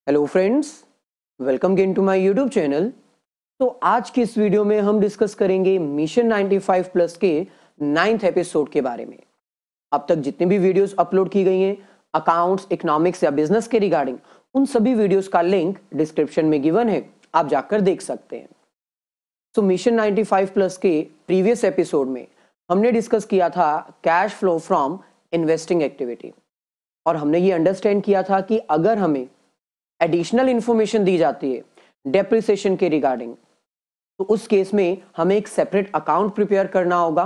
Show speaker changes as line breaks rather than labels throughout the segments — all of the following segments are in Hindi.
Hello friends, welcome again to my YouTube channel. तो आज की इस वीडियो में हम डिस्कस करेंगे मिशन 95 प्लस के 9th एपिसोड के बारे में। अब तक जितनी भी वीडियोस अपलोड की गई हैं अकाउंट्स, इकोनॉमिक्स या बिजनेस के रिगार्डिंग, उन सभी वीडियोस का लिंक डिस्क्रिप्शन में गिवन है, आप जाकर देख सकते हैं। तो मिशन 95 प्लस के प्रीवियस एपिसोड में हमने डिस्कस किया था cash flow from investing activity, और हमने ये अंडरस्टैंड किया था कि अगर हमें एडिशनल इंफॉर्मेशन दी जाती है डेप्रिसिएशन के रिगार्डिंग, तो उस केस में हमें एक सेपरेट अकाउंट प्रिपेयर करना होगा,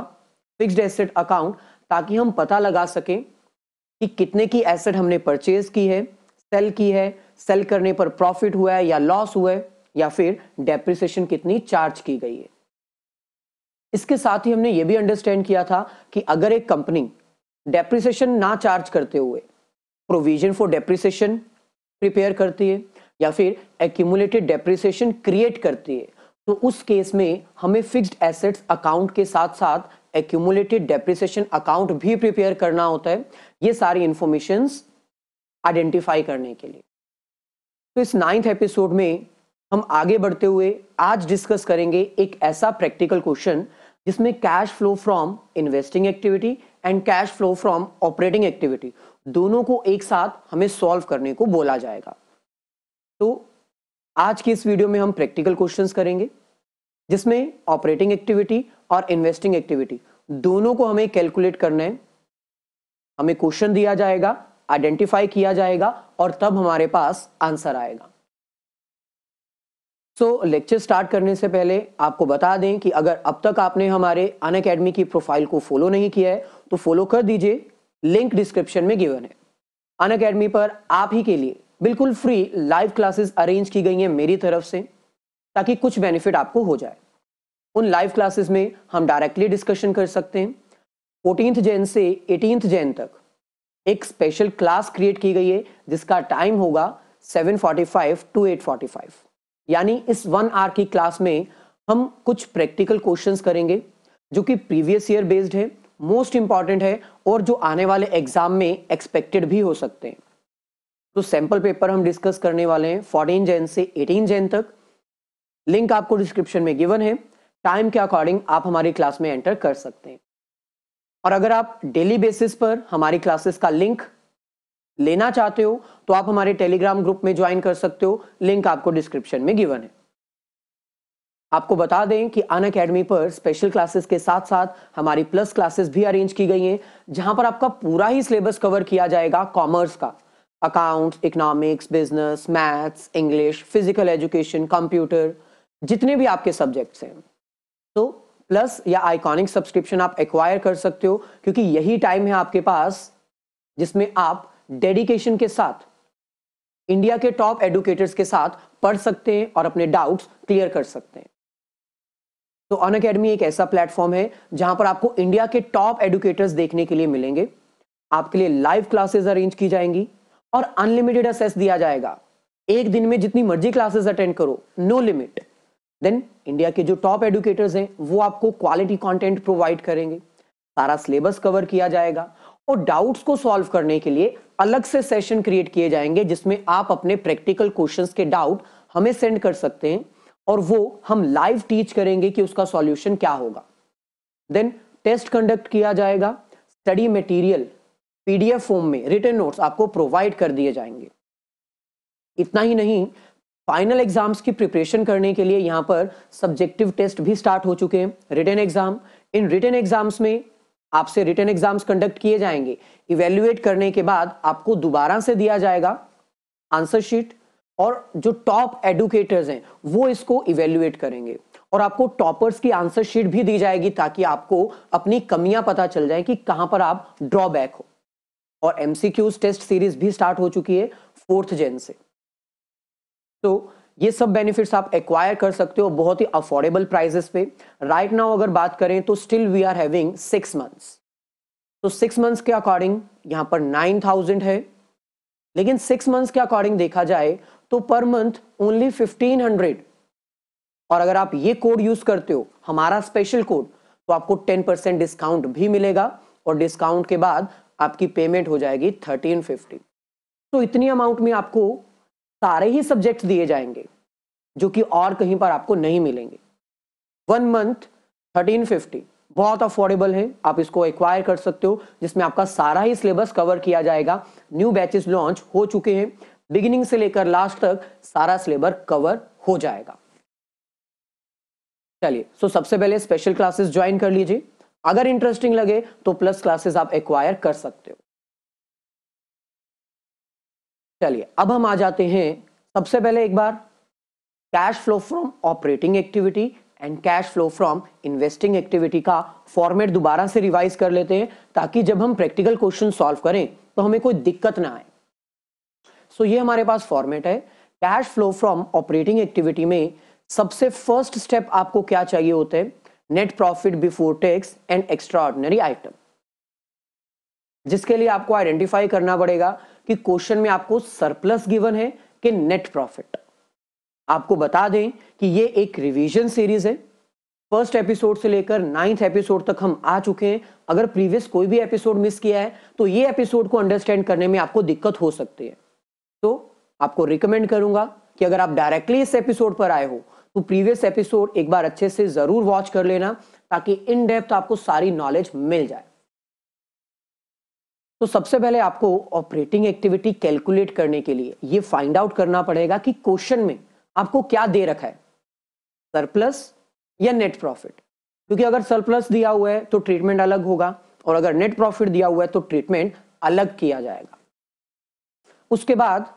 फिक्स्ड एसेट अकाउंट, ताकि हम पता लगा सकें कि कितने की एसेट हमने परचेज की है, सेल करने पर प्रॉफिट हुआ है या लॉस हुआ है, या फिर डेप्रिसिएशन कितनी चार्ज की गई है। इसके साथ ही हमने ये भी अंडरस्टैंड किया था कि अगर एक कंपनी डेप्रिसिएशन ना चार्ज करते हुए प्रोविजन फॉर डेप्रिसिएशन प्रिपेयर करती है या फिर एक्यूमुलेटेड डेप्रिसिएशन क्रिएट करती है, तो उस केस में हमें फिक्स्ड एसेट्स अकाउंट के साथ साथ एक्यूमुलेटेड डेप्रिसिएशन अकाउंट भी प्रिपेयर करना होता है, ये सारी इंफॉर्मेशंस आइडेंटिफाई करने के लिए। तो इस 9th एपिसोड में हम आगे बढ़ते हुए आज डिस्कस करेंगे एक ऐसा प्रैक्टिकल क्वेश्चन जिसमें cash flow from investing activity and cash flow from operating activity दोनों को एक साथ हमें सॉल्व करने को बोला जाएगा। तो आज की इस वीडियो में हम प्रैक्टिकल क्वेश्चंस करेंगे जिसमें ऑपरेटिंग एक्टिविटी और इन्वेस्टिंग एक्टिविटी दोनों को हमें कैलकुलेट करना है। हमें क्वेश्चन दिया जाएगा, आइडेंटिफाई किया जाएगा और तब हमारे पास आंसर आएगा। लेक्चर स्टार्ट करने से पहले आपको बता दें कि अगर अब तक आपने हमारे अनअकैडमी की प्रोफाइल को फॉलो नहीं किया है तो फॉलो कर दीजिए, लिंक डिस्क्रिप्शन में गिवन है। अनअकैडमी पर आप ही के लिए बिल्कुल फ्री लाइव क्लासेस अरेंज की गई हैं मेरी तरफ से, ताकि कुछ बेनिफिट आपको हो जाए। उन लाइव क्लासेस में हम डायरेक्टली डिस्कशन कर सकते हैं। 14th जैन से 18th जैन तक एक स्पेशल क्लास क्रिएट की गई है जिसका टाइम होगा 7:45 to 8:45, यानी इस 1 आवर की क्लास में हम कुछ प्रैक्टिकल क्वेश्चंस करेंगे जो कि प्रीवियस ईयर बेस्ड है, मोस्ट इंपॉर्टेंट है और जो आने वाले एग्जाम में एक्सपेक्टेड भी हो सकते हैं। तो सैंपल पेपर हम डिस्कस करने वाले हैं 14 जैन से 18 जैन तक। लिंक आपको डिस्क्रिप्शन में गिवन है, टाइम के अकॉर्डिंग आप हमारी क्लास में एंटर कर सकते हैं। और अगर आप डेली बेसिस पर हमारी क्लासेस का लिंक लेना चाहते हो तो आप हमारे टेलीग्राम ग्रुप में ज्वाइन कर सकते हो, लिंक आपको डिस्क्रिप्शन में गिवन है। आपको बता दें कि अनअकैडमी पर स्पेशल क्लासेस के साथ साथ हमारी प्लस क्लासेस भी अरेंज की गई हैं, जहां पर आपका पूरा ही सिलेबस कवर किया जाएगा कॉमर्स का, accounts, economics, business, maths, English, physical education, computer, जितने भी आपके सब्जेक्ट्स हैं। तो प्लस या आइकॉनिक सब्सक्रिप्शन आप एक्वायर कर सकते हो, क्योंकि यही टाइम है आपके पास जिसमें आप डेडिकेशन के साथ इंडिया के टॉप एडुकेटर्स के साथ पढ़ सकते हैं और अपने डाउट्स क्लियर कर सकते हैं। तो अनअकैडमी एक ऐसा प्लेटफॉर्म है जहां पर आपको इंडिया के टॉप एडुकेटर्स देखने के लिए मिलेंगे, आपके लिए लाइव क्लासेस अरेंज की जाएंगी और अनलिमिटेड एक्सेस दिया जाएगा। एक दिन में जितनी मर्जी क्लासेस अटेंड करो, नो लिमिट। देन इंडिया के जो टॉप एडुकेटर्स हैं वो आपको क्वालिटी कंटेंट प्रोवाइड करेंगे, सारा सिलेबस कवर किया जाएगा और डाउट्स को सॉल्व करने के लिए अलग से सेशन क्रिएट किए जाएंगे जिसमें आप अपने प्रैक्टिकल क्वेश्चंस के डाउट हमें सेंड कर सकते हैं और वो हम लाइव टीच करेंगे कि उसका सॉल्यूशन क्या होगा। देन टेस्ट कंडक्ट किया जाएगा, स्टडी मटेरियल पीडीएफ फॉर्म में रिटन नोट्स आपको प्रोवाइड कर दिए जाएंगे। इतना ही नहीं, फाइनल एग्जाम्स की प्रिपरेशन करने के लिए यहां पर सब्जेक्टिव टेस्ट भी स्टार्ट हो चुके हैं, रिटन एग्जाम। इन रिटन एग्जाम्स में आपसे रिटन एग्जाम्स कंडक्ट किए जाएंगे, इवेल्युएट करने के बाद आपको दोबारा से दिया जाएगा आंसर शीट और जो टॉप एडुकेटर्स हैं वो इसको इवेल्युएट करेंगे और आपको टॉपर्स की आंसर शीट भी दी जाएगी ताकि आपको अपनी कमियां पता चल जाए कि कहां पर आप ड्रॉबैक हो। और एमसीक्यूज टेस्ट सीरीज भी स्टार्ट हो चुकी है 4th जैन से। तो ये सब बेनिफिट्स आप एक्वायर कर सकते हो बहुत ही अफोर्डेबल प्राइसेस पे। राइट नाउ अगर बात करें तो still we are having 6 months. तो 6 मंथ्स के अकॉर्डिंग यहां पर 9000 है, लेकिन 6 मंथ्स के अकॉर्डिंग देखा जाए तो पर मंथ ओनली 1500। और अगर आप ये कोड यूज करते हो, हमारा स्पेशल कोड, तो आपको 10% डिस्काउंट भी मिलेगा और डिस्काउंट के बाद आपकी पेमेंट हो जाएगी 1350। तो इतनी अमाउंट में आपको सारे ही सब्जेक्ट्स दिए जाएंगे जो कि और कहीं पर आपको नहीं मिलेंगे। 1 मंथ 1350 बहुत अफोर्डेबल है, आप इसको एक्वायर कर सकते हो, जिसमें आपका सारा ही सिलेबस कवर किया जाएगा। न्यू बैचेस लॉन्च हो चुके हैं, बिगिनिंग से लेकर लास्ट तक सारा सिलेबस कवर हो जाएगा। चलिए, सो सबसे पहले स्पेशल क्लासेस ज्वाइन कर लीजिए, अगर इंटरेस्टिंग लगे तो प्लस क्लासेस आप एक्वायर कर सकते हो। चलिए, अब हम आ जाते हैं सबसे पहले एक बार cash flow from operating activity and cash flow from investing activity का फॉर्मेट दोबारा से रिवाइज कर लेते हैं, ताकि जब हम प्रैक्टिकल क्वेश्चन सॉल्व करें तो हमें कोई दिक्कत ना आए। सो ये हमारे पास फॉर्मेट है। Cash flow from operating activity में सबसे फर्स्ट स्टेप आपको क्या चाहिए होते हैं? Net profit before tax and extra ordinary item, जिसके लिए आपको आइडेंटिफाई करना पड़ेगा कि क्वेश्चन में आपको सरप्लस गिवन है कि नेट प्रॉफिट। आपको बता दें कि ये एक रिवीजन सीरीज है, फर्स्ट एपिसोड से लेकर 9th एपिसोड तक हम आ चुके हैं। अगर प्रीवियस कोई भी एपिसोड मिस किया है तो ये एपिसोड को अंडरस्टैंड करने में आपको दिक्कत हो सकती है। तो आपको रिकमेंड करूंगा कि अगर आप डायरेक्टली इस एपिसोड पर आए हो तो प्रीवियस एपिसोड एक बार अच्छे से जरूर वॉच कर लेना, ताकि इन डेप्थ आपको सारी नॉलेज मिल जाए। तो सबसे पहले आपको ऑपरेटिंग एक्टिविटी कैलकुलेट करने के लिए ये फाइंड आउट करना पड़ेगा कि क्वेश्चन में आपको क्या दे रखा है, सरप्लस या नेट प्रॉफिट। क्योंकि अगर सरप्लस दिया हुआ है तो ट्रीटमेंट अलग होगा, और अगर नेट प्रॉफिट दिया हुआ है तो ट्रीटमेंट अलग किया जाएगा। उसके बाद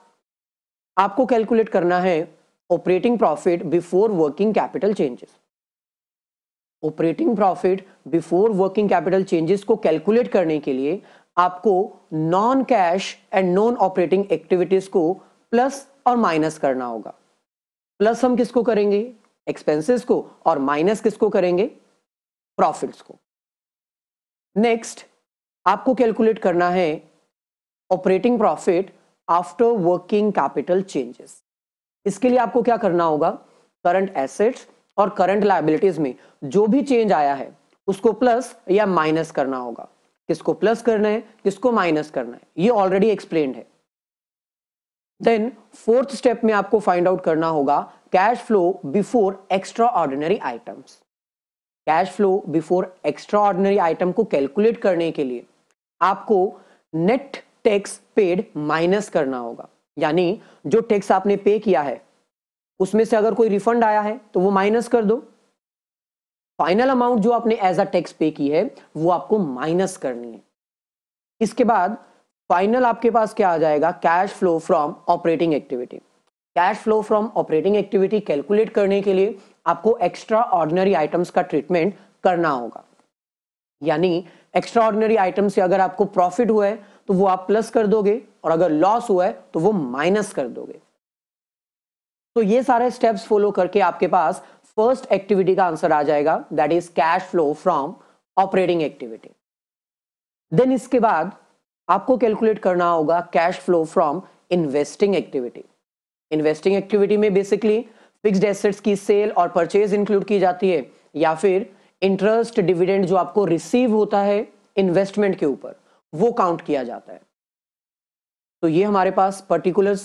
आपको कैलकुलेट करना है operating profit before working capital changes. Operating profit before working capital changes को कैलकुलेट करने के लिए आपको non cash and non operating activities को प्लस और माइनस करना होगा। प्लस हम किसको करेंगे? एक्सपेंसेस को, और माइनस किसको करेंगे? प्रॉफिट्स को। नेक्स्ट आपको कैलकुलेट करना है operating profit after working capital changes. इसके लिए आपको क्या करना होगा? करंट एसेट्स और करंट लायबिलिटीज में जो भी चेंज आया है उसको प्लस या माइनस करना होगा। किसको प्लस करना है, किसको माइनस करना है, ये ऑलरेडी एक्सप्लेन्ड है। देन फोर्थ स्टेप में आपको फाइंड आउट करना होगा cash flow before extra ordinary items. Cash flow before extraordinary item को कैलकुलेट करने के लिए आपको नेट टैक्स पेड माइनस करना होगा, यानी जो टैक्स आपने पे किया है उसमें से अगर कोई रिफंड आया है तो वो माइनस कर दो। फाइनल अमाउंट जो आपने एज अ टैक्स पे की है वो आपको माइनस करनी है। इसके बाद फाइनल आपके पास क्या आ जाएगा? Cash flow from operating activity. Cash flow from operating activity calculate करने के लिए आपको एक्स्ट्रा ऑर्डिनरी आइटम्स का ट्रीटमेंट करना होगा, यानी एक्स्ट्रा ऑर्डिनरी आइटम से अगर आपको प्रॉफिट हुआ है तो वो आप प्लस कर दोगे, और अगर लॉस हुआ है तो वो माइनस कर दोगे। तो ये सारे स्टेप्स फॉलो करके आपके पास फर्स्ट एक्टिविटी का आंसर आ जाएगा, that is cash flow from operating activity. Then इसके बाद आपको कैलकुलेट करना होगा cash flow from investing activity. Investing activity में बेसिकली फिक्स्ड एसेट्स की सेल और परचेज इंक्लूड की जाती है, या फिर इंटरेस्ट डिविडेंड जो आपको रिसीव होता है इन्वेस्टमेंट के ऊपर वो काउंट किया जाता है। तो ये हमारे पास पर्टिकुलर्स।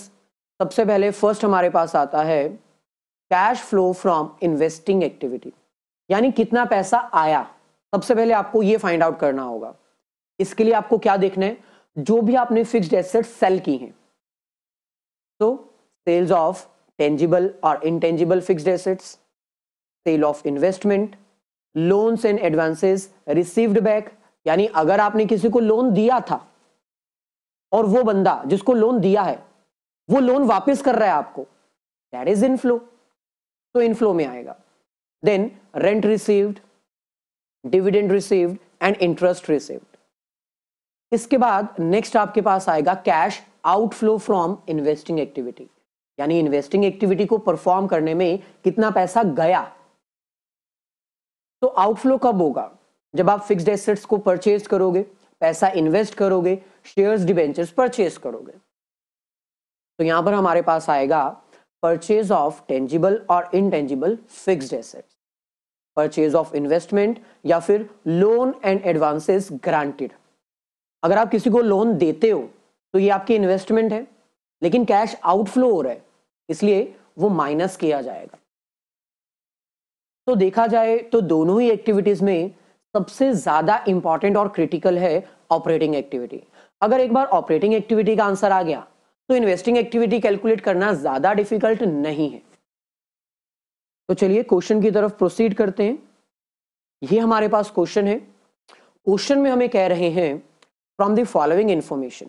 सबसे पहले फर्स्ट हमारे पास आता है cash flow from investing activity, यानी कितना पैसा आया। सबसे पहले आपको ये फाइंड आउट करना होगा। इसके लिए आपको क्या देखना है? जो भी आपने फिक्स्ड एसेट्स सेल की हैं, तो सेल्स ऑफ टेंजिबल और intangible fixed assets, sale of investment, loans and advances received back, यानी अगर आपने किसी को लोन दिया था और वो बंदा जिसको लोन दिया है वो लोन वापस कर रहा है आपको, दैट इज इनफ्लो, तो इनफ्लो में आएगा। Then rent received, dividend received and interest received. इसके बाद नेक्स्ट आपके पास आएगा cash outflow from investing activity, यानी इन्वेस्टिंग एक्टिविटी को परफॉर्म करने में कितना पैसा गया। तो आउटफ्लो कब होगा? जब आप फिक्स्ड एसेट्स को परचेज करोगे, पैसा इन्वेस्ट करोगे, शेयर्स डिबेंचर्स परचेज करोगे। तो यहां पर हमारे पास आएगा परचेज ऑफ टेंजिबल और intangible fixed assets, purchase of investment, या फिर लोन एंड एडवांसेस ग्रांटेड। अगर आप किसी को लोन देते हो तो ये आपकी इन्वेस्टमेंट है, लेकिन कैश आउटफ्लो हो रहा है, इसलिए वो माइनस किया जाएगा। तो देखा जाए तो दोनों ही एक्टिविटीज में सबसे ज्यादा इंपॉर्टेंट और क्रिटिकल है ऑपरेटिंग एक्टिविटी। अगर एक बार ऑपरेटिंग एक्टिविटी का आंसर आ गया तो इन्वेस्टिंग एक्टिविटी कैलकुलेट करना ज्यादा डिफिकल्ट नहीं है। तो चलिए क्वेश्चन की तरफ प्रोसीड करते हैं। ये हमारे पास क्वेश्चन है। क्वेश्चन में हमें कह रहे हैं from the following information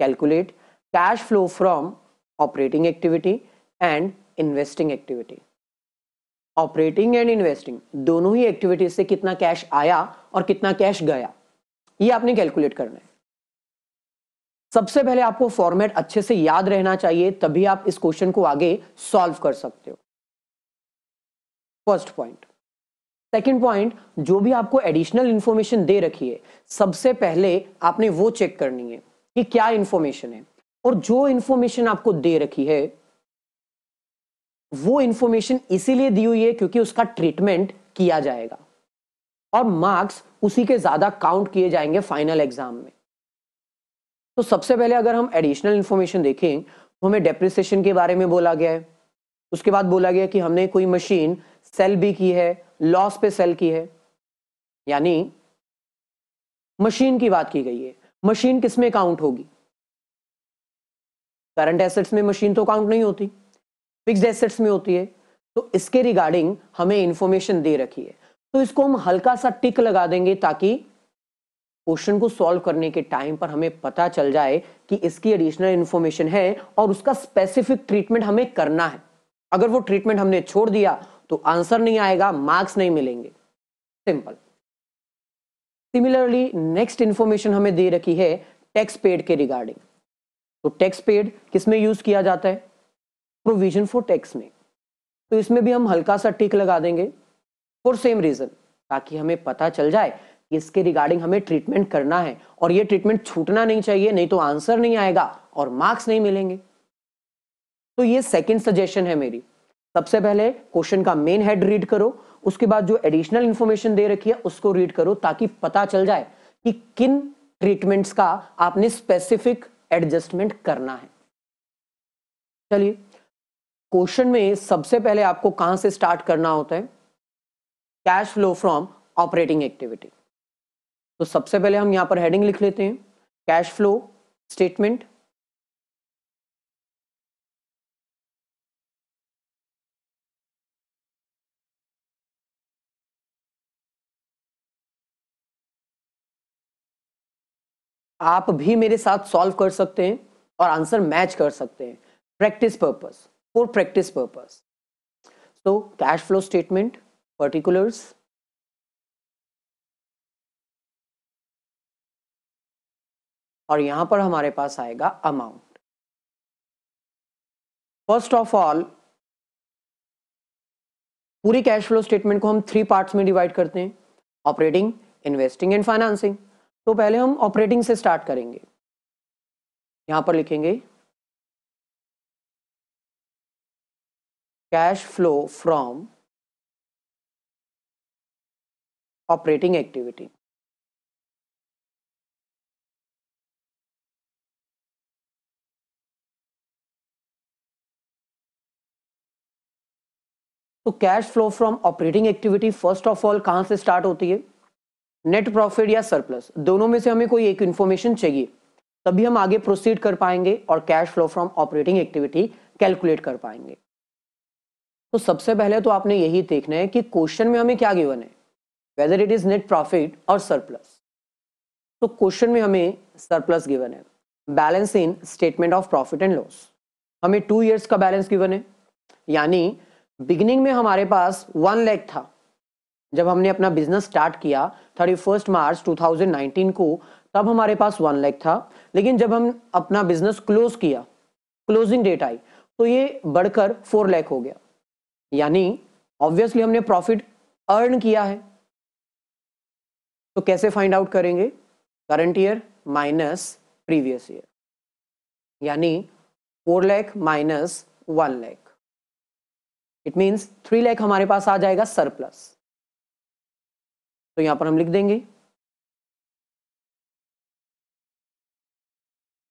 calculate cash flow from operating activity and investing activity. Operating and investing दोनों ही एक्टिविटीज से कितना कैश आया और कितना कैश गया, ये आपने कैलकुलेट करना है। सबसे पहले आपको फॉर्मेट अच्छे से याद रहना चाहिए, तभी आप इस क्वेश्चन को आगे सॉल्व कर सकते हो। First point. सेकंड पॉइंट, जो भी आपको एडिशनल इंफॉर्मेशन दे रखी है सबसे पहले आपने वो चेक करनी है कि क्या इंफॉर्मेशन है, और जो इंफॉर्मेशन आपको दे रखी है वो इंफॉर्मेशन इसीलिए दी हुई है क्योंकि उसका ट्रीटमेंट किया जाएगा और मार्क्स उसी के ज्यादा काउंट किए जाएंगे फाइनल एग्जाम में। तो सबसे पहले अगर हम एडिशनल इंफॉर्मेशन देखें तो हमें डेप्रिसिएशन के बारे में बोला गया है। उसके बाद बोला गया कि हमने कोई मशीन सेल भी की है, लॉस पे सेल की है, यानी मशीन की बात की गई है। मशीन किस में काउंट होगी? करंट एसेट्स में मशीन तो काउंट नहीं होती, फिक्स्ड एसेट्स में होती है। तो इसके रिगार्डिंग हमें इंफॉर्मेशन दे रखी है, तो इसको हम हल्का सा टिक लगा देंगे ताकि क्वेश्चन को सॉल्व करने के टाइम पर हमें पता चल जाए कि इसकी एडिशनल इंफॉर्मेशन है और उसका स्पेसिफिक ट्रीटमेंट हमें करना है। अगर वो ट्रीटमेंट हमने छोड़ दिया तो आंसर नहीं आएगा, मार्क्स नहीं मिलेंगे। सिंपल। सिमिलरली नेक्स्ट इंफॉर्मेशन हमें दे रखी है टैक्स पेड के रिगार्डिंग। तो टैक्स पेड किस में यूज किया जाता है? प्रोविजन फॉर टैक्स में। तो इसमें भी हम हल्का सा टिक लगा देंगे फॉर सेम रीजन, ताकि हमें पता चल जाए कि इसके रिगार्डिंग हमें ट्रीटमेंट करना है और ये ट्रीटमेंट छूटना नहीं चाहिए, नहीं तो आंसर नहीं आएगा और मार्क्स नहीं मिलेंगे। तो ये सेकंड सजेशन है मेरी। सबसे पहले क्वेश्चन का मेन हेड रीड करो, उसके बाद जो एडिशनल इंफॉर्मेशन दे रखी है उसको रीड करो ताकि पता चल जाए कि किन ट्रीटमेंट्स का आपने स्पेसिफिक एडजस्टमेंट करना है। चलिए, क्वेश्चन में सबसे पहले आपको कहां से स्टार्ट करना होता है? Cash flow from operating activity. तो सबसे पहले हम यहां पर हेडिंग लिख लेते हैं, कैश फ्लो स्टेटमेंट। आप भी मेरे साथ सॉल्व कर सकते हैं और आंसर मैच कर सकते हैं, practice purpose, for practice purpose. तो कैश फ्लो स्टेटमेंट, पर्टिकुलर्स, और यहां पर हमारे पास आएगा अमाउंट। फर्स्ट ऑफ ऑल पूरी कैश फ्लो स्टेटमेंट को हम 3 पार्ट्स में डिवाइड करते हैं, ऑपरेटिंग, इन्वेस्टिंग एंड फाइनेंसिंग। तो पहले हम ऑपरेटिंग से स्टार्ट करेंगे। यहां पर लिखेंगे cash flow from operating activity. तो cash flow from operating activity first of all कहां से स्टार्ट होती है? नेट प्रॉफिट या सरप्लस, दोनों में से हमें कोई एक इंफॉर्मेशन चाहिए, तभी हम आगे प्रोसीड कर पाएंगे और cash flow from operating activity calculate कर पाएंगे। तो सबसे पहले तो आपने यही देखना है कि क्वेश्चन में हमें क्या गिवन है, whether it is net profit और सरप्लस। तो क्वेश्चन में हमें सरप्लस गिवन है, balance in statement of profit and loss. हमें 2 इयर्स का बैलेंस गिवन है, यानी बिगिनिंग में हमारे पास 1 लाख था जब हमने अपना बिजनेस स्टार्ट किया 31 मार्च 2019 को, तब हमारे पास 1 लाख था। लेकिन जब हम अपना बिजनेस क्लोज किया, क्लोजिंग डेट आई, तो ये बढ़कर 4 लाख हो गया, यानी ऑब्वियसली हमने प्रॉफिट अर्न किया है। तो कैसे फाइंड आउट करेंगे? Current year minus previous year, यानी 4 lakh minus 1 lakh, it means 3 lakh हमारे पास आ जाएगा सरप्लस। तो यहां पर हम लिख देंगे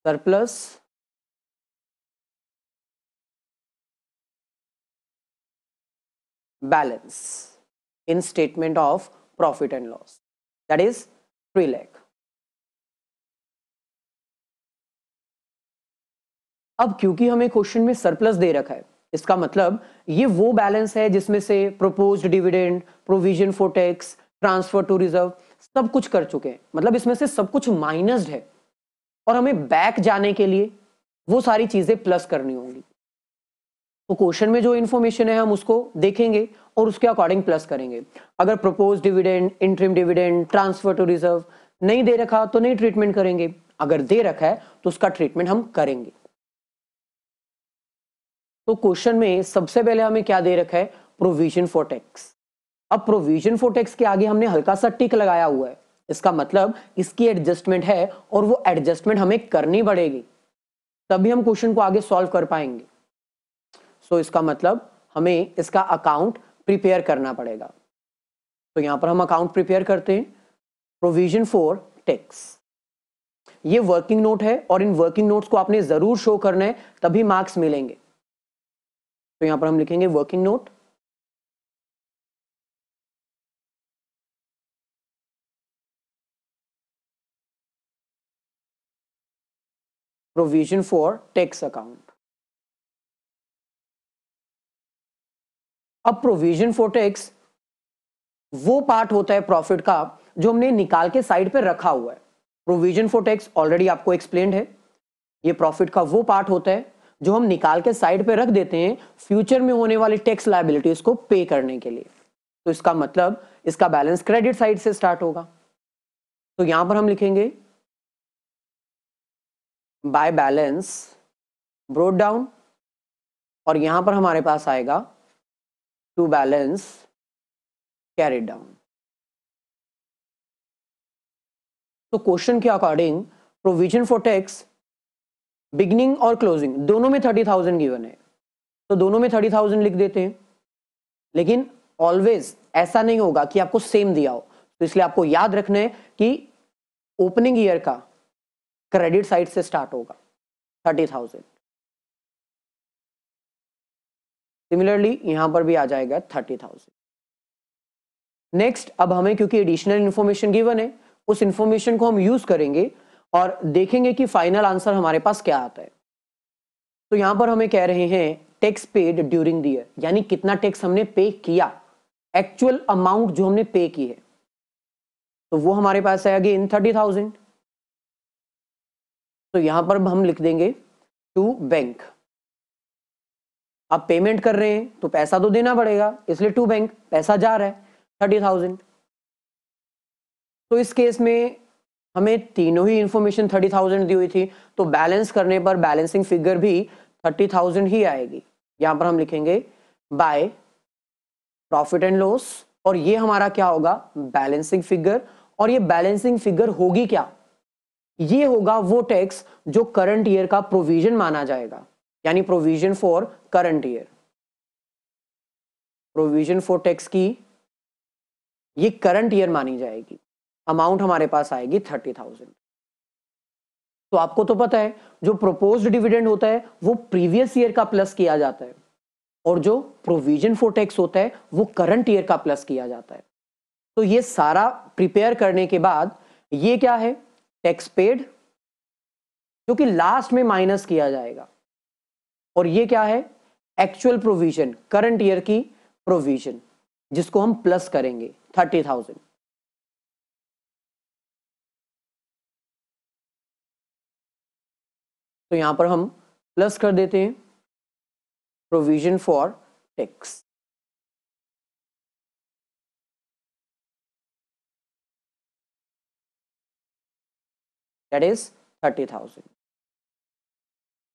surplus balance in statement of profit and loss, that is 3 lakh. अब क्योंकि हमें क्वेश्चन में सरप्लस दे रखा है, इसका मतलब ये वो बैलेंस है जिसमें से proposed dividend, provision for tax, transfer to reserve सब कुछ कर चुके हैं, मतलब इसमें से सब कुछ माइनस्ड है और हमें बैक जाने के लिए वो सारी चीजें प्लस करनी होंगी। तो क्वेश्चन में जो इन्फॉर्मेशन है हम उसको देखेंगे और उसके अकॉर्डिंग प्लस करेंगे। अगर propose dividend, interim dividend, transfer to reserve नहीं दे रखा तो नहीं ट्रीटमेंट करेंगे, अगर दे रखा है तो उसका ट्रीटमेंट हम करेंगे। तो क्वेश्चन में सबसे पहले हमें क्या दे रखा है, प्रोविजन फॉर टैक्स। अब प्रोविजन फॉर टैक्स के आगे हमने हल्का सा टिक लगाया हुआ है, इसका मतलब इसकी एडजस्टमेंट है और वो एडजस्टमेंट हमें करनी पड़ेगी, तभी हम क्वेश्चन को आगे सॉल्व कर पाएंगे। सो इसका मतलब हमें इसका अकाउंट प्रिपेयर करना पड़ेगा। तो यहां पर हम अकाउंट प्रिपेयर करते हैं, प्रोविजन फॉर टैक्स। ये वर्किंग नोट है और इन वर्किंग नोट्स को आपने जरूर शो करना है, तभी मार्क्स मिलेंगे। तो यहां पर हम लिखेंगे working note, provision for tax account. अब प्रोविजन फॉर टैक्स वो पार्ट होता है प्रॉफिट का जो हमने निकाल के साइड पे रखा हुआ है। प्रोविजन फॉर टैक्स ऑलरेडी आपको एक्सप्लेन्ड है, ये प्रॉफिट का वो पार्ट होता है जो हम निकाल के साइड पे रख देते हैं फ्यूचर में होने वाली टैक्स लायबिलिटीज को पे करने के लिए। तो इसका मतलब इसका बैलेंस क्रेडिट साइड से स्टार्ट होगा। तो यहां पर हम लिखेंगे बाय बैलेंस ब्रोट डाउन और यहां पर हमारे पास आएगा टू बैलेंस कैरिड डाउन। तो क्वेश्चन के according provision for tax beginning और क्लोजिंग दोनों में 30,000 गिवन है, तो दोनों में 30,000 लिख देते हैं। लेकिन ऑलवेज ऐसा नहीं होगा कि आपको सेम दिया हो, तो इसलिए आपको याद रखना है कि ओपनिंग ईयर का क्रेडिट साइड से स्टार्ट होगा 30,000। सिमिलरली यहां पर भी आ जाएगा 30,000। नेक्स्ट, अब हमें क्योंकि एडिशनल इंफॉर्मेशन गिवन है, उस इंफॉर्मेशन को हम यूज करेंगे और देखेंगे कि फाइनल आंसर हमारे पास क्या आता है। तो यहां पर हमें कह रहे हैं tax paid during the year, यानी कितना टैक्स हमने पे किया, एक्चुअल अमाउंट जो हमने पे की है, तो वो हमारे पास है अगेन 30,000। तो यहां पर हम लिख देंगे टू बैंक। आप पेमेंट कर रहे हैं तो पैसा तो देना पड़ेगा, इसलिए टू बैंक पैसा जा रहा है 30,000। तो इस केस में हमें तीनों ही इंफॉर्मेशन 30,000 दी हुई थी, तो बैलेंस करने पर बैलेंसिंग फिगर भी 30,000 ही आएगी। यहां पर हम लिखेंगे बाय प्रॉफिट एंड लॉस और ये हमारा क्या होगा, बैलेंसिंग फिगर। और ये बैलेंसिंग फिगर होगी क्या, ये होगा वो टैक्स जो करंट ईयर का प्रोविजन माना जाएगा, यानी provision for current year. Provision for tax की ये करंट ईयर मानी जाएगी, अमाउंट हमारे पास आएगी 30,000। तो आपको तो पता है जो प्रोपोज्ड डिविडेंड होता है वो प्रीवियस ईयर का प्लस किया जाता है और जो प्रोविजन फॉर टैक्स होता है वो करंट ईयर का प्लस किया जाता है। तो ये सारा प्रिपेयर करने के बाद ये क्या है, टैक्स पेड, जो कि लास्ट में माइनस किया जाएगा, और ये क्या है, एक्चुअल प्रोविजन, करंट ईयर की प्रोविजन, जिसको हम प्लस करेंगे 30,000। तो यहां पर हम प्लस कर देते हैं provision for tax. That is 30,000।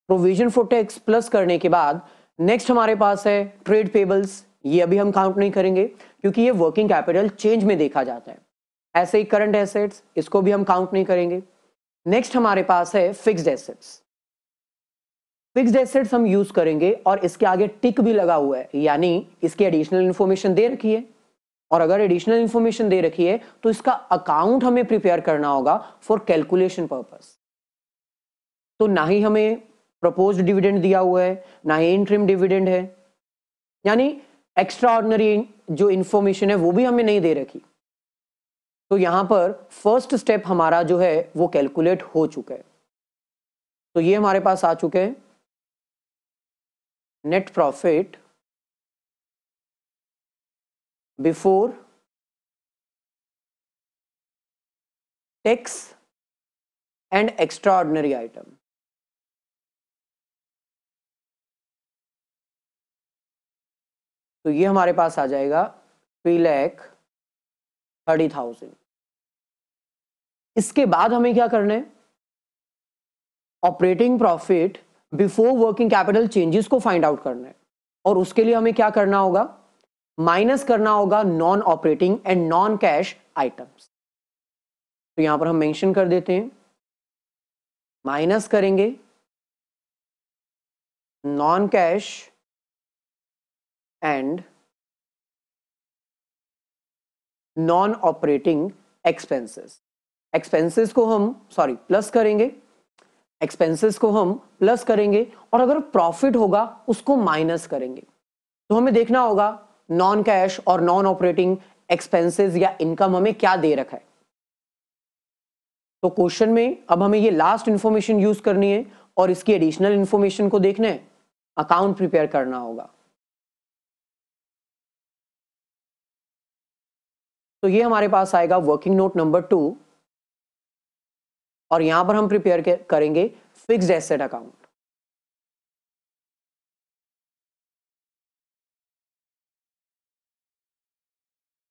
Provision for tax plus करने के बाद नेक्स्ट हमारे पास है ट्रेड पेबल्स। ये अभी हम काउंट नहीं करेंगे क्योंकि ये वर्किंग कैपिटल चेंज में देखा जाता है। ऐसे ही करंट एसेट्स, इसको भी हम काउंट नहीं करेंगे। नेक्स्ट हमारे पास है फिक्स्ड एसेट्स। फिक्स्ड एसेट्स हम यूज करेंगे और इसके आगे टिक भी लगा हुआ है, यानी इसकी एडिशनल इंफॉर्मेशन दे रखी है, और अगर एडिशनल इंफॉर्मेशन दे रखी है तो इसका अकाउंट हमें प्रिपेयर करना होगा फॉर कैलकुलेशन पर्पस। तो ना ही हमें प्रपोज्ड डिविडेंड दिया हुआ है, ना ही इंटरिम डिविडेंड है, यानी एक्स्ट्रा ऑर्डिनरी जो इंफॉर्मेशन है वो भी हमें नहीं दे रखी। तो यहां पर फर्स्ट स्टेप हमारा जो है वो कैलकुलेट हो चुका है। तो ये हमारे पास आ चुके हैं net profit before tax and extra ordinary item. तो ये हमारे पास आ जाएगा 3,30,000। इसके बाद हमें क्या करना है, operating profit before working capital changes को फाइंड आउट करना है। और उसके लिए हमें क्या करना होगा, माइनस करना होगा non operating and non cash items. तो यहां पर हम मेंशन कर देते हैं, माइनस करेंगे non cash and non operating expenses. Expenses को हम प्लस करेंगे, एक्सपेंसेस को हम प्लस करेंगे और अगर प्रॉफिट होगा उसको माइनस करेंगे। तो हमें देखना होगा नॉन कैश और नॉन ऑपरेटिंग एक्सपेंसेस या इनकम हमें क्या दे रखा है। तो क्वेश्चन में अब हमें ये लास्ट इंफॉर्मेशन यूज करनी है और इसकी एडिशनल इंफॉर्मेशन को देखना है, अकाउंट प्रिपेयर करना होगा। तो ये हमारे पास आएगा वर्किंग नोट नंबर 2 और यहां पर हम प्रिपेयर करेंगे फिक्स्ड एसेट अकाउंट।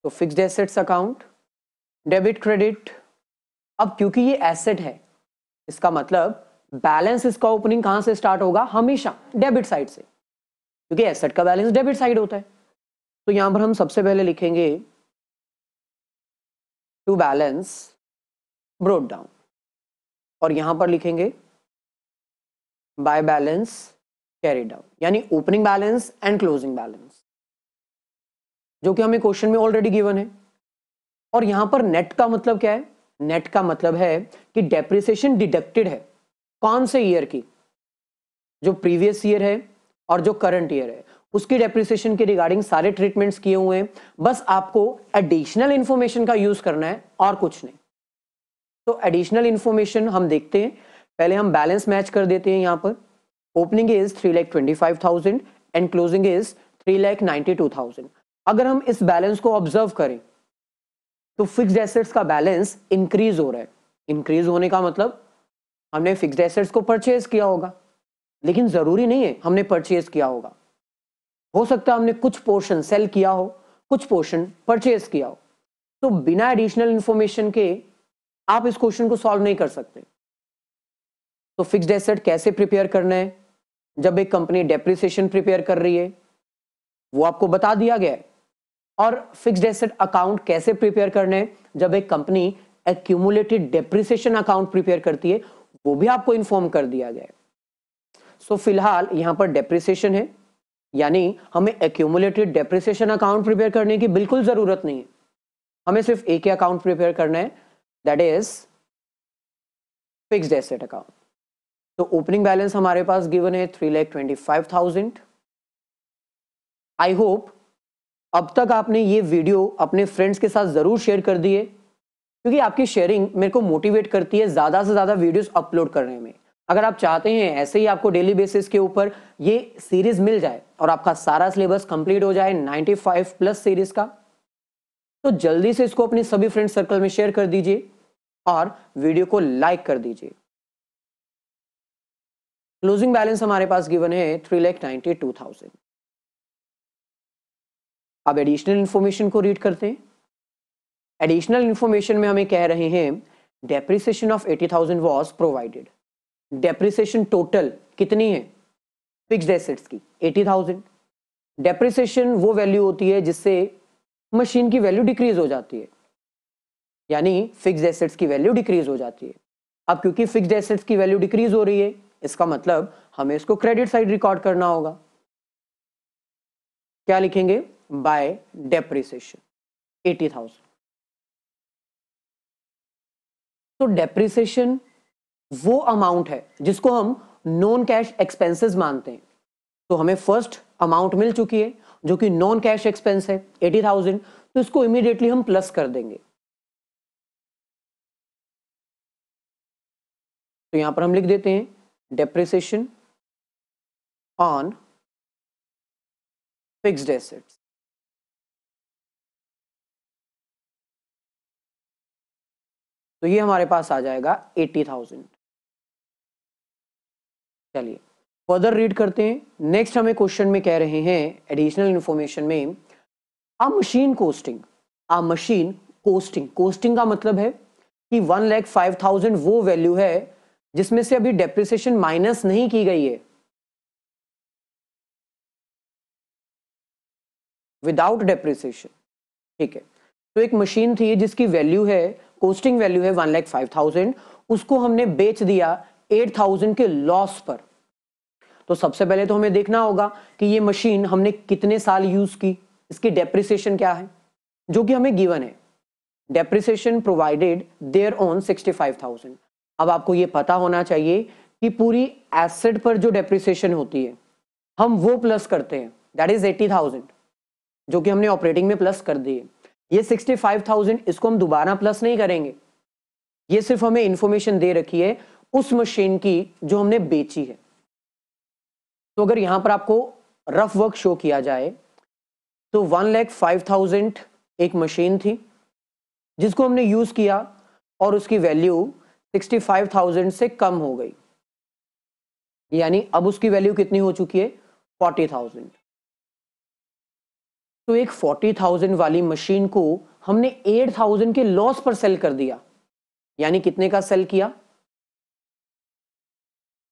तो fixed assets account, debit credit. अब क्योंकि ये एसेट है, इसका मतलब बैलेंस इसका ओपनिंग कहां से स्टार्ट होगा, हमेशा डेबिट साइड से, क्योंकि एसेट का बैलेंस डेबिट साइड होता है। तो यहां पर हम सबसे पहले लिखेंगे टू बैलेंस ब्रोट डाउन और यहां पर लिखेंगे बाय बैलेंस कैरी डाउन, यानी opening balance and closing balance, जो कि हमें क्वेश्चन में ऑलरेडी गिवन है। और यहां पर नेट का मतलब क्या है, नेट का मतलब है कि डेप्रिसिएशन डिडक्टेड है कौन से ईयर की, जो प्रीवियस ईयर है और जो करंट ईयर है उसकी डेप्रिसिएशन के रिगार्डिंग सारे ट्रीटमेंट्स किए हुए हैं। बस आपको एडिशनल इंफॉर्मेशन का यूज करना है और कुछ नहीं। तो एडिशनल इंफॉर्मेशन हम देखते हैं, पहले हम बैलेंस मैच कर देते हैं। यहां पर opening is 3,25,000 and closing is 3,92,000। अगर हम इस बैलेंस को ऑब्जर्व करें तो फिक्स्ड एसेट्स का बैलेंस इंक्रीज हो रहा है। इंक्रीज होने का मतलब हमने फिक्स्ड एसेट्स को परचेज किया होगा, लेकिन जरूरी नहीं है हमने परचेज किया होगा। हो सकता है हमने कुछ पोर्शन सेल किया हो, कुछ पोर्शन परचेज किया हो। तो बिना एडिशनल इंफॉर्मेशन के आप इस क्वेश्चन को सॉल्व नहीं कर सकते। तो फिक्स्ड एसेट कैसे प्रिपेयर करना है, जब एक कंपनी डेप्रिसिएशन प्रिपेयर कर रही है वो आपको बता दिया गया है। और फिक्स्ड एसेट अकाउंट कैसे प्रिपेयर करना है जब एक company accumulated depreciation account prepare करती है, वो भी आपको इन्फॉर्म कर दिया गया है। सो फिलहाल यहां पर डेप्रिसिएशन है, यानी हमें एक्यूमुलेटेड डेप्रिसिएशन अकाउंट प्रिपेयर करने की बिल्कुल जरूरत नहीं है। हमें सिर्फ एक ही अकाउंट प्रिपेयर करना है, that is fixed asset account. तो ओपनिंग बैलेंस हमारे पास गिवन है 3,25,000। आई होप अब तक आपने ये वीडियो अपने फ्रेंड्स के साथ जरूर शेयर कर दिए, क्योंकि आपकी शेयरिंग मेरे को मोटिवेट करती है ज्यादा से ज्यादा वीडियोस अपलोड करने में। अगर आप चाहते हैं ऐसे ही आपको डेली बेसिस के ऊपर ये सीरीज मिल जाए और आपका सारा सिलेबस कंप्लीट हो जाए 95 प्लस सीरीज का, तो जल्दी से इसको अपने सभी फ्रेंड सर्कल में शेयर कर दीजिए और वीडियो को लाइक कर दीजिए। क्लोजिंग बैलेंस हमारे पास गिवन है 3,92,000। अब एडिशनल इंफॉर्मेशन को रीड करते हैं। एडिशनल इंफॉर्मेशन में हमें कह रहे हैं depreciation of 80,000 was provided. Depreciation total कितनी है फिक्स्ड एसेट्स की, 80,000। डेप्रिसिएशन वो वैल्यू होती है जिससे मशीन की वैल्यू डिक्रीज हो जाती है, यानी फिक्स्ड एसेट्स की वैल्यू डिक्रीज हो जाती है। अब क्योंकि फिक्स्ड एसेट्स की वैल्यू डिक्रीज हो रही है, इसका मतलब हमें इसको क्रेडिट साइड रिकॉर्ड करना होगा। क्या लिखेंगे, बाय डेप्रिसिएशन 80,000। तो डेप्रिसिएशन वो अमाउंट है जिसको हम नॉन कैश एक्सपेंसेस मानते हैं। तो हमें फर्स्ट अमाउंट मिल चुकी है जो कि नॉन कैश एक्सपेंस है 80,000, तो इसको इमीडिएटली हम प्लस कर देंगे। तो यहां पर हम लिख देते हैं डेप्रिसिएशन ऑन फिक्स्ड एसेट्स। तो ये हमारे पास आ जाएगा 80,000। चलिए फर्दर रीड करते हैं। नेक्स्ट हमें क्वेश्चन में कह रहे हैं एडिशनल इंफॉर्मेशन में आ मशीन कोस्टिंग। आ मशीन कोस्टिंग, कोस्टिंग का मतलब है कि 1,05,000 वो वैल्यू है जिसमें से अभी डेप्रिसिएशन माइनस नहीं की गई है, विदाउट डेप्रिसिएशन। ठीक है, तो एक मशीन थी जिसकी वैल्यू है, कोस्टिंग वैल्यू है 1,05,000, उसको हमने बेच दिया 8,000 के लॉस पर। तो सबसे पहले तो हमें देखना होगा कि ये मशीन हमने कितने साल यूज की, इसकी डेप्रिसिएशन क्या है, जो कि हमें गिवन है। Depreciation provided there on 65,000। अब आपको ये पता होना चाहिए कि पूरी एसेट पर जो डेप्रिसिएशन होती है हम वो प्लस करते हैं, दैट इज 80,000, जो कि हमने ऑपरेटिंग में प्लस कर दी है। ये 65,000 इसको हम दोबारा प्लस नहीं करेंगे, ये सिर्फ हमें इंफॉर्मेशन दे रखी है उस मशीन की जो हमने बेची है। तो अगर यहां पर आपको रफ वर्क शो किया जाए तो 1,05,000 एक मशीन थी जिसको हमने यूज किया और उसकी वैल्यू 65,000 से कम हो गई, यानी अब उसकी वैल्यू कितनी हो चुकी है 40,000। तो एक 40,000 वाली मशीन को हमने 8,000 के लॉस पर सेल कर दिया, यानी कितने का सेल किया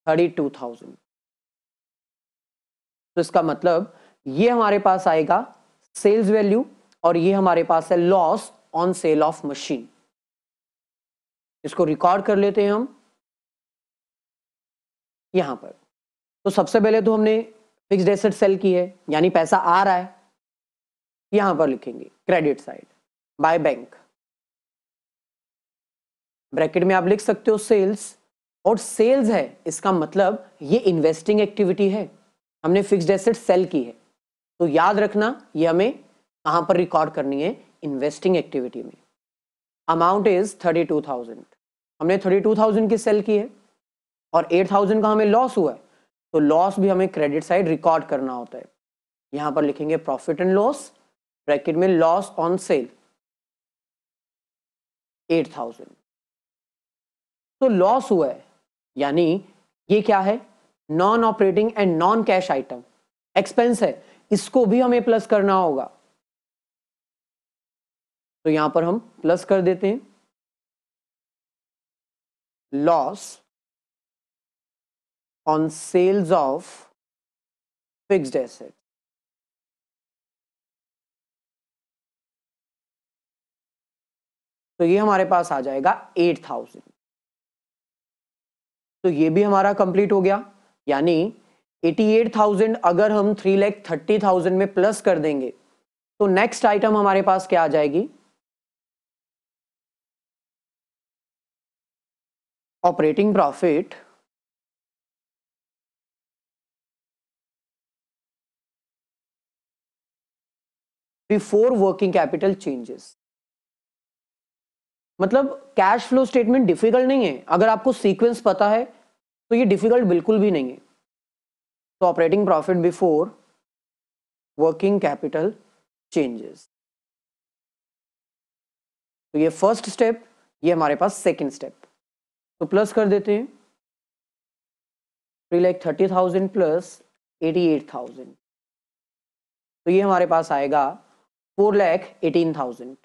32,000। तो इसका मतलब ये हमारे पास आएगा सेल्स वैल्यू और ये हमारे पास है loss on sale of machine. इसको रिकॉर्ड कर लेते हैं हम यहां पर। तो सबसे पहले तो हमने फिक्स्ड एसेट सेल की है, यानी पैसा आ रहा है, यहां पर लिखेंगे credit side by bank, bracket में आप लिख सकते हो सेल्स, और सेल्स है इसका मतलब ये इन्वेस्टिंग एक्टिविटी है, हमने फिक्स्ड एसेट सेल की है। तो याद रखना ये हमें कहां पर रिकॉर्ड करनी है, इन्वेस्टिंग एक्टिविटी में। अमाउंट इज 32,000, हमने 32,000 की सेल की है और 8,000 का हमें लॉस हुआ है, तो लॉस भी हमें क्रेडिट साइड रिकॉर्ड करना होता है। यहां पर लिखेंगे प्रॉफिट एंड लॉस, ब्रैकेट में लॉस ऑन सेल 8,000। तो लॉस हुआ है, यानी ये क्या है, non operating and non cash item, expense है, इसको भी हमें प्लस करना होगा। तो यहां पर हम प्लस कर देते हैं loss on sales of fixed asset. तो ये हमारे पास आ जाएगा 8,000। तो ये भी हमारा कंप्लीट हो गया, यानी 88,000 अगर हम 3,30,000 में प्लस कर देंगे तो नेक्स्ट आइटम हमारे पास क्या आ जाएगी, operating profit before working capital changes. मतलब कैश फ्लो स्टेटमेंट डिफिकल्ट नहीं है, अगर आपको सीक्वेंस पता है तो ये डिफिकल्ट बिल्कुल भी नहीं है। तो operating profit before working capital changes, तो ये फर्स्ट स्टेप, ये हमारे पास सेकंड स्टेप। तो प्लस कर देते हैं 3,30,000 प्लस 88,000, तो ये हमारे पास आएगा 4,18,000।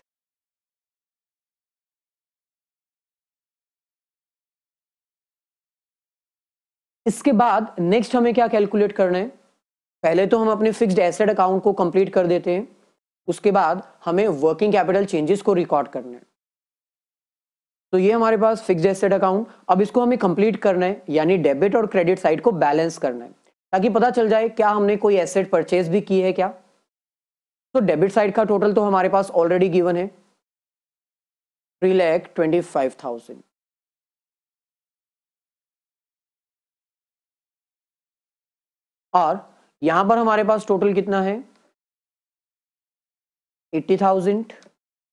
इसके बाद नेक्स्ट हमें क्या कैलकुलेट करना है, पहले तो हम अपने फिक्स्ड एसेट अकाउंट को कंप्लीट कर देते हैं, उसके बाद हमें वर्किंग कैपिटल चेंजेस को रिकॉर्ड करना है। तो ये हमारे पास फिक्स्ड एसेट अकाउंट, अब इसको हमें कंप्लीट करना है, यानी डेबिट और क्रेडिट साइड को बैलेंस करना है, ताकि पता चल जाए क्या हमने कोई एसेट परचेज भी की है क्या। तो डेबिट साइड का टोटल तो हमारे पास ऑलरेडी गिवन है 3,25,000, और यहां पर हमारे पास टोटल कितना है 80,000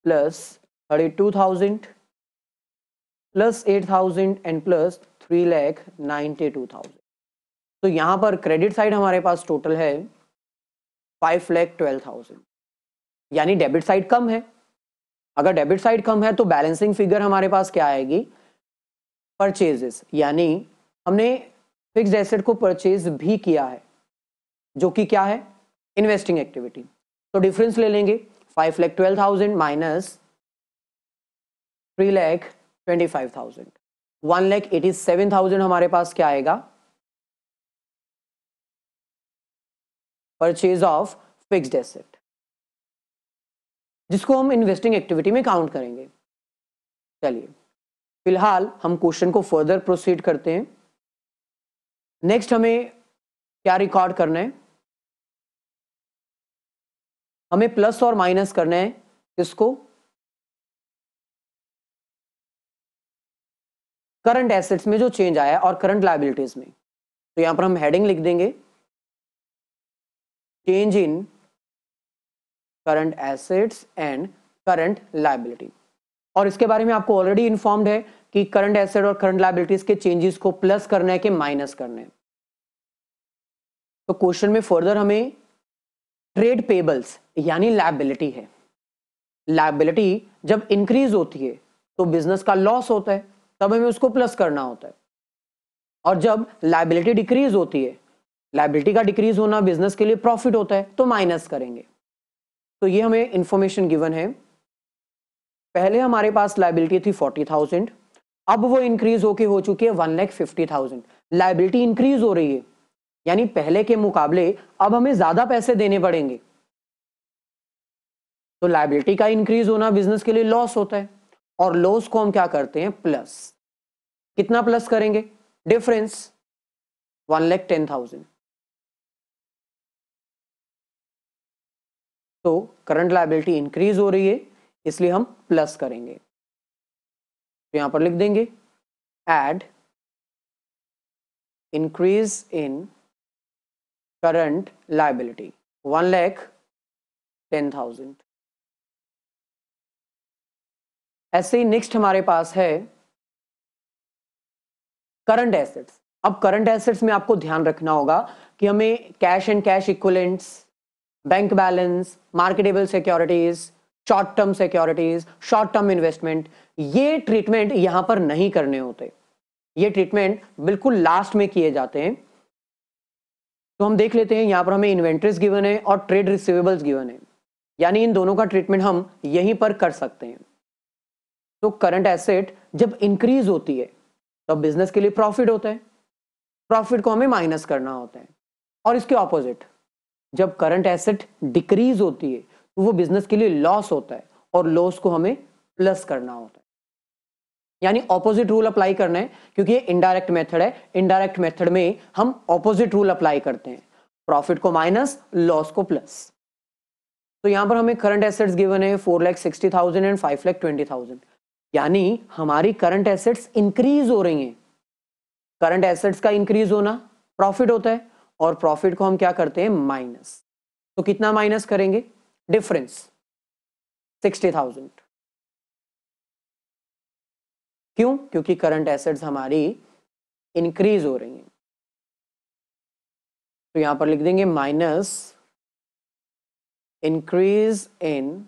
प्लस 32,000 प्लस 8,000 एंड प्लस 3,92,000। तो यहां पर क्रेडिट साइड हमारे पास टोटल है 5,12,000, यानी डेबिट साइड कम है। अगर डेबिट साइड कम है तो बैलेंसिंग फिगर हमारे पास क्या आएगी, परचेजेस, यानी हमने फिक्स्ड एसेट को परचेज भी किया है, जो कि क्या है, इन्वेस्टिंग एक्टिविटी। तो डिफरेंस ले लेंगे, 5,12,000 माइनस 3,25,000, 1,87,000 हमारे पास क्या आएगा, परचेज ऑफ फिक्स्ड एसेट, जिसको हम इन्वेस्टिंग एक्टिविटी में काउंट करेंगे। चलिए फिलहाल हम क्वेश्चन को फर्दर प्रोसीड करते हैं। नेक्स्ट हमें क्या रिकॉर्ड करना है, हमें प्लस और माइनस करना है, किसको, करंट एसेट्स में जो चेंज आया है और करंट लायबिलिटीज में। तो यहां पर हम हेडिंग लिख देंगे, change in current assets and current liability. और इसके बारे में आपको ऑलरेडी इन्फॉर्म्ड है कि करंट एसेट और करंट लायबिलिटीज के चेंजेस को प्लस करना है कि माइनस करना है। तो क्वेश्चन में फर्दर हमें ट्रेड पेबल्स यानी लायबिलिटी है, लायबिलिटी जब इंक्रीज होती है तो बिजनेस का लॉस होता है, तब हमें उसको प्लस करना होता है। और जब लायबिलिटी डिक्रीज होती है, लायबिलिटी का डिक्रीज होना बिजनेस के लिए प्रॉफिट होता है, तो माइनस करेंगे। तो ये हमें इंफॉर्मेशन गिवन है। पहले हमारे पास लायबिलिटी थी 40,000, अब वो इंक्रीज होके हो चुकी है 1,50,000। लायबिलिटी इंक्रीज हो रही है, यानी पहले के मुकाबले अब हमें ज्यादा पैसे देने पड़ेंगे। तो लायबिलिटी का इंक्रीज होना बिजनेस के लिए लॉस होता है, और लॉस को हम क्या करते हैं, प्लस। कितना प्लस करेंगे, डिफरेंस 1,10,000। तो करंट लायबिलिटी इंक्रीज हो रही है, इसलिए हम प्लस करेंगे। तो यहां पर लिख देंगे add increase in current liability 1,10,000। ऐसे ही नेक्स्ट हमारे पास है करंट एसेट्स। अब करंट एसेट्स में आपको ध्यान रखना होगा कि हमें cash and cash equivalents, bank balance, marketable securities, short term securities, short term investment, ये ट्रीटमेंट यहां पर नहीं करने होते। ये ट्रीटमेंट बिल्कुल लास्ट में किए जाते हैं। तो हम देख लेते हैं, यहां पर हमें इन्वेंट्रीज गिवन है और ट्रेड रिसीवेबल्स गिवन है, यानी इन दोनों का ट्रीटमेंट हम यहीं पर कर सकते हैं। तो करंट एसेट जब इंक्रीज होती है तो बिजनेस के लिए प्रॉफिट होता है, प्रॉफिट को हमें माइनस करना होता है। और इसके ऑपोजिट, जब करंट एसेट डिक्रीज होती है तो वो बिजनेस के लिए लॉस होता है, और लॉस को हमें प्लस करना होता है। यानी ऑपोजिट रूल अप्लाई करना है, क्योंकि ये इनडायरेक्ट मेथड है। इनडायरेक्ट मेथड में हम ऑपोजिट रूल अप्लाई करते हैं, प्रॉफिट को माइनस, लॉस को प्लस। तो यहां पर हमें करंट एसेट्स गिवन है 4,60,000 एंड 5,20,000, यानी हमारी करंट एसेट्स इंक्रीज हो रही हैं। करंट एसेट्स का इंक्रीज होना प्रॉफिट होता है, और प्रॉफिट को हम क्या करते हैं, माइनस। तो कितना माइनस करेंगे, डिफरेंस 60,000। क्यों, क्योंकि करंट एसेट्स हमारी इंक्रीज हो रही हैं। तो यहां पर लिख देंगे minus increase in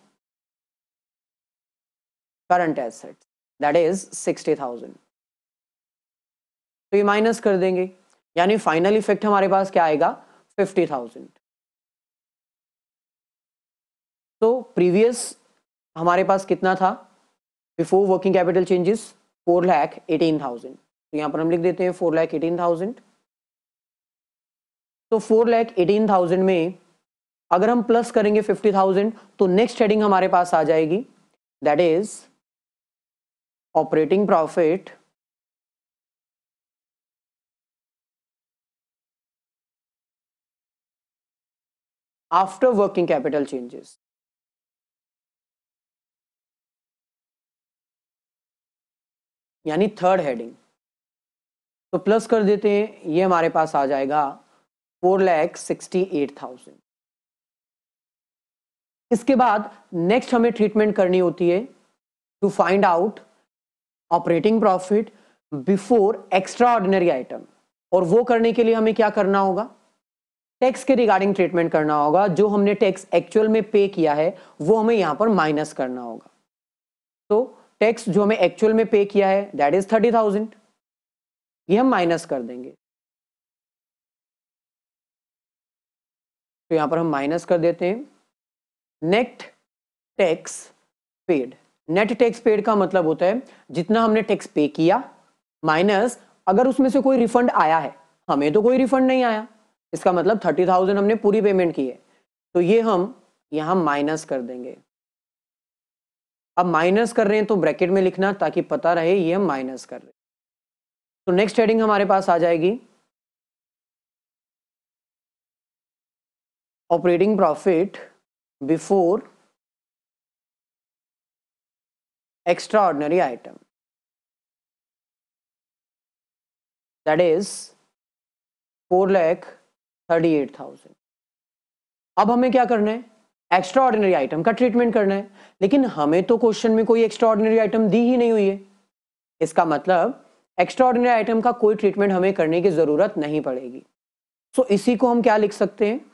current assets, that is 60,000। तो ये माइनस कर देंगे, यानी फाइनल इफेक्ट हमारे पास क्या आएगा, 50,000। तो प्रीवियस हमारे पास कितना था, बिफोर वर्किंग कैपिटल चेंजेस 4,18,000। तो यहां पर हम लिख देते हैं 4,18,000। तो 4,18,000 में अगर हम प्लस करेंगे 50,000 तो नेक्स्ट हेडिंग हमारे पास आ जाएगी, that is operating profit after working capital changes. यानी थर्ड हेडिंग। तो प्लस कर देते हैं, ये हमारे पास आ जाएगा 4,68,000। इसके बाद नेक्स्ट हमें ट्रीटमेंट करनी होती है to find out operating profit before extraordinary item, और वो करने के लिए हमें क्या करना होगा, टैक्स के रिगार्डिंग ट्रीटमेंट करना होगा। जो हमने टैक्स एक्चुअल में पे किया है वो हमें यहां पर माइनस करना होगा। तो टैक्स जो हमें एक्चुअल में पे किया है दैट इज 30,000, ये हम माइनस कर देंगे। तो यहां पर हम माइनस कर देते हैं net tax paid. Net tax paid का मतलब होता है जितना हमने टैक्स पे किया माइनस अगर उसमें से कोई रिफंड आया है। हमें तो कोई रिफंड नहीं आया, इसका मतलब 30,000 हमने पूरी पेमेंट की है, तो ये हम यहां माइनस कर देंगे। अब माइनस कर रहे हैं तो ब्रैकेट में लिखना ताकि पता रहे ये हम माइनस कर रहे हैं। तो नेक्स्ट हेडिंग हमारे पास आ जाएगी operating profit before extraordinary item, that is 4,38,000। अब हमें क्या करना है, एक्स्ट्रा ऑर्डिनरी आइटम का ट्रीटमेंट करना है, लेकिन हमें तो क्वेश्चन में कोई एक्स्ट्रा ऑर्डिनरी आइटम दी ही नहीं हुई है। इसका मतलब एक्स्ट्रा ऑर्डिनरी आइटम का कोई ट्रीटमेंट हमें करने की जरूरत नहीं पड़ेगी। सो इसी को हम क्या लिख सकते हैं,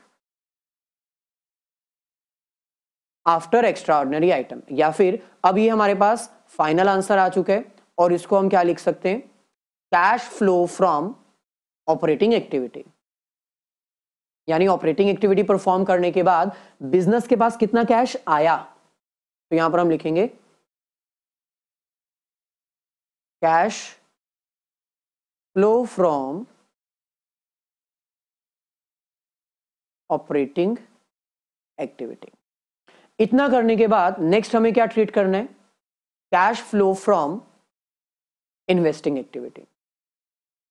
आफ्टर एक्स्ट्रा ऑर्डिनरी आइटम, या फिर अब ये हमारे पास फाइनल आंसर आ चुका है और इसको हम क्या लिख सकते हैं, cash flow from operating activity. यानी ऑपरेटिंग एक्टिविटी परफॉर्म करने के बाद बिजनेस के पास कितना कैश आया, तो यहां पर हम लिखेंगे cash flow from operating activity. इतना करने के बाद नेक्स्ट हमें क्या ट्रीट करना है, cash flow from investing activity.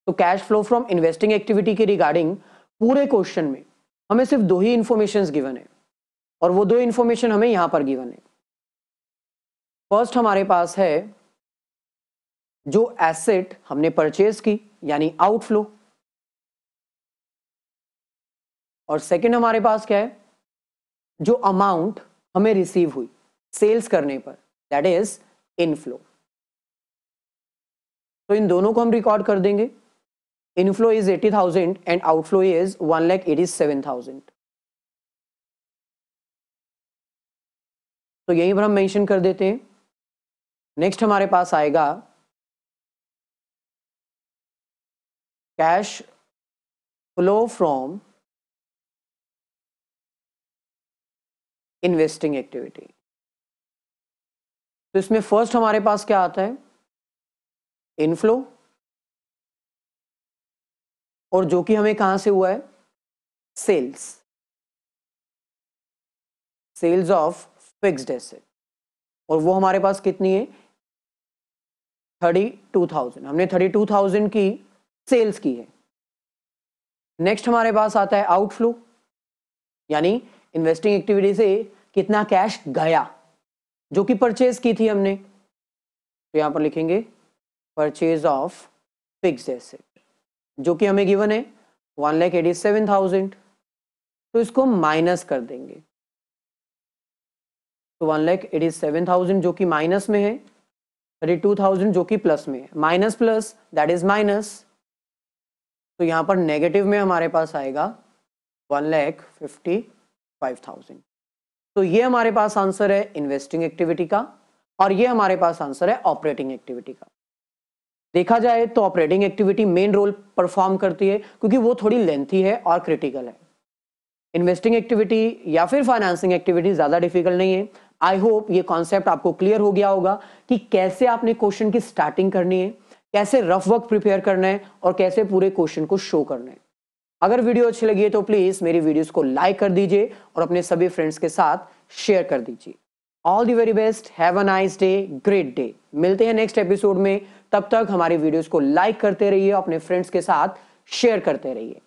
तो cash flow from investing activity के रिगार्डिंग पूरे क्वेश्चन में हमें सिर्फ दो ही इंफॉर्मेशन गिवन है और वो दो इंफॉर्मेशन हमें यहां पर गिवन है। फर्स्ट हमारे पास है जो एसेट हमने परचेज की यानी आउटफ्लो, और सेकंड हमारे पास क्या है, जो अमाउंट हमें रिसीव हुई सेल्स करने पर दैट इज इनफ्लो। तो इन दोनों को हम रिकॉर्ड कर देंगे। Inflow is 80,000 and outflow is 1,87,000। तो यहीं पर हम मेंशन कर देते हैं। नेक्स्ट हमारे पास आएगा cash flow from investing activity. तो इसमें फर्स्ट हमारे पास क्या आता है, इनफ्लो, और जो कि हमें कहां से हुआ है, sales, sales of fixed asset, और वो हमारे पास कितनी है, 32,000। हमने 32,000 की सेल्स की है। नेक्स्ट हमारे पास आता है आउटफ्लो, यानी इन्वेस्टिंग एक्टिविटी से कितना कैश गया जो कि परचेज की थी हमने। तो यहां पर लिखेंगे परचेज ऑफ फिक्स्ड एसेट जो कि हमें गिवन है 1,87,000। तो इसको माइनस कर देंगे। तो 1,87,000 जो कि माइनस में है, 32,000 जो कि प्लस में है, minus plus that is minus. तो यहां पर नेगेटिव में हमारे पास आएगा 1,55,000। तो ये हमारे पास आंसर है इन्वेस्टिंग एक्टिविटी का और ये हमारे पास आंसर है ऑपरेटिंग एक्टिविटी का। देखा जाए तो operating activity main role perform करती है क्योंकि वो थोड़ी लेंथी है और क्रिटिकल है। इन्वेस्टिंग एक्टिविटी या फिर फाइनेंसिंग एक्टिविटी ज्यादा डिफिकल्ट नहीं है। आई होप ये कॉन्सेप्ट आपको क्लियर हो गया होगा कि कैसे आपने क्वेश्चन की स्टार्टिंग करनी है, कैसे रफ वर्क प्रिपेयर करना है और कैसे पूरे क्वेश्चन को शो करना है। अगर वीडियो अच्छी लगी है तो प्लीज मेरी वीडियोस को लाइक कर दीजिए और अपने सभी फ्रेंड्स के साथ शेयर कर दीजिए। All the very best, have a nice day, great day. मिलते हैं नेक्स्ट एपिसोड में, तब तक हमारी वीडियोस को लाइक करते रहिए, अपने फ्रेंड्स के साथ शेयर करते रहिए।